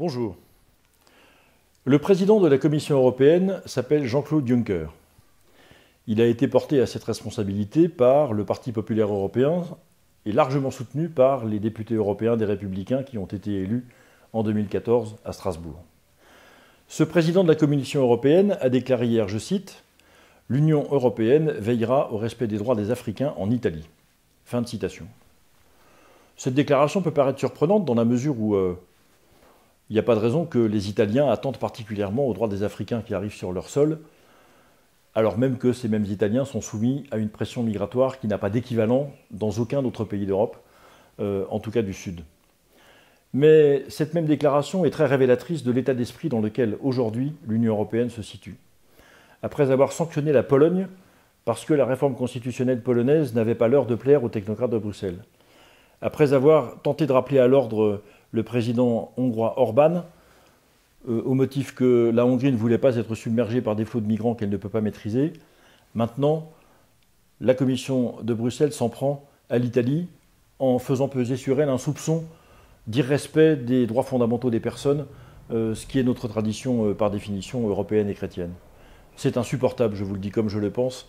Bonjour. Le président de la Commission européenne s'appelle Jean-Claude Juncker. Il a été porté à cette responsabilité par le Parti populaire européen et largement soutenu par les députés européens des Républicains qui ont été élus en 2014 à Strasbourg. Ce président de la Commission européenne a déclaré hier, je cite, « L'Union européenne veillera au respect des droits des Africains en Italie ». Fin de citation. Cette déclaration peut paraître surprenante dans la mesure où il n'y a pas de raison que les Italiens attendent particulièrement aux droits des Africains qui arrivent sur leur sol, alors même que ces mêmes Italiens sont soumis à une pression migratoire qui n'a pas d'équivalent dans aucun autre pays d'Europe, en tout cas du Sud. Mais cette même déclaration est très révélatrice de l'état d'esprit dans lequel aujourd'hui l'Union européenne se situe. Après avoir sanctionné la Pologne parce que la réforme constitutionnelle polonaise n'avait pas l'heure de plaire aux technocrates de Bruxelles, après avoir tenté de rappeler à l'ordre le président hongrois Orbán, au motif que la Hongrie ne voulait pas être submergée par des flots de migrants qu'elle ne peut pas maîtriser, maintenant, la Commission de Bruxelles s'en prend à l'Italie en faisant peser sur elle un soupçon d'irrespect des droits fondamentaux des personnes, ce qui est notre tradition par définition européenne et chrétienne. C'est insupportable, je vous le dis comme je le pense,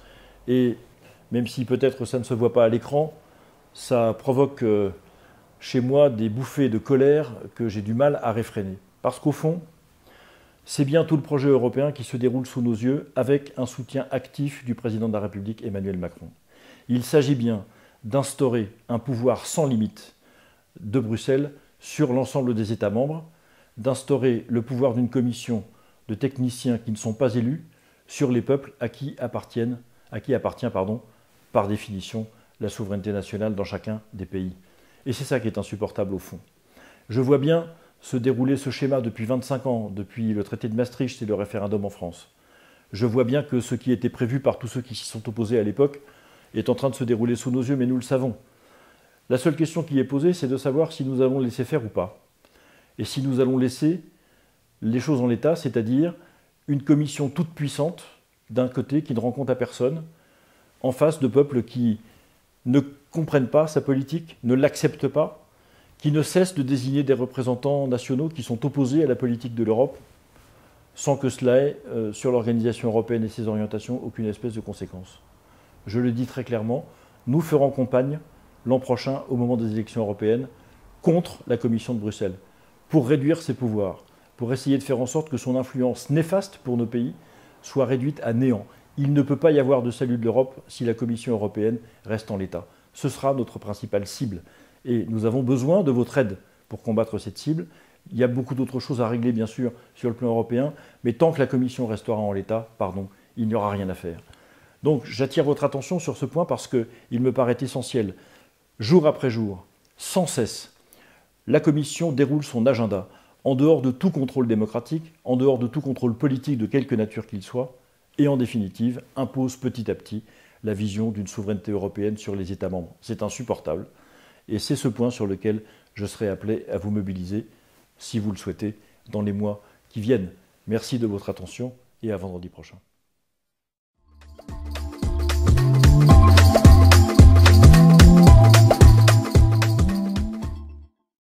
et même si peut-être ça ne se voit pas à l'écran, ça provoque chez moi des bouffées de colère que j'ai du mal à réfréner. Parce qu'au fond, c'est bien tout le projet européen qui se déroule sous nos yeux avec un soutien actif du président de la République Emmanuel Macron. Il s'agit bien d'instaurer un pouvoir sans limite de Bruxelles sur l'ensemble des États membres, d'instaurer le pouvoir d'une commission de techniciens qui ne sont pas élus sur les peuples à qui appartient par définition la souveraineté nationale dans chacun des pays. Et c'est ça qui est insupportable au fond. Je vois bien se dérouler ce schéma depuis 25 ans, depuis le traité de Maastricht et le référendum en France. Je vois bien que ce qui était prévu par tous ceux qui s'y sont opposés à l'époque est en train de se dérouler sous nos yeux, mais nous le savons. La seule question qui est posée, c'est de savoir si nous allons laisser faire ou pas. Et si nous allons laisser les choses en l'état, c'est-à-dire une commission toute puissante, d'un côté, qui ne rend compte à personne, en face de peuples qui ne comprennent pas sa politique, ne l'acceptent pas, qui ne cessent de désigner des représentants nationaux qui sont opposés à la politique de l'Europe, sans que cela ait, sur l'organisation européenne et ses orientations, aucune espèce de conséquence. Je le dis très clairement, nous ferons campagne l'an prochain, au moment des élections européennes, contre la Commission de Bruxelles, pour réduire ses pouvoirs, pour essayer de faire en sorte que son influence néfaste pour nos pays soit réduite à néant. Il ne peut pas y avoir de salut de l'Europe si la Commission européenne reste en l'état. Ce sera notre principale cible. Et nous avons besoin de votre aide pour combattre cette cible. Il y a beaucoup d'autres choses à régler, bien sûr, sur le plan européen, mais tant que la Commission restera en l'état, il n'y aura rien à faire. Donc j'attire votre attention sur ce point parce qu'il me paraît essentiel. Jour après jour, sans cesse, la Commission déroule son agenda, en dehors de tout contrôle démocratique, en dehors de tout contrôle politique de quelque nature qu'il soit, et en définitive impose petit à petit la vision d'une souveraineté européenne sur les États membres. C'est insupportable. Et c'est ce point sur lequel je serai appelé à vous mobiliser, si vous le souhaitez, dans les mois qui viennent. Merci de votre attention et à vendredi prochain.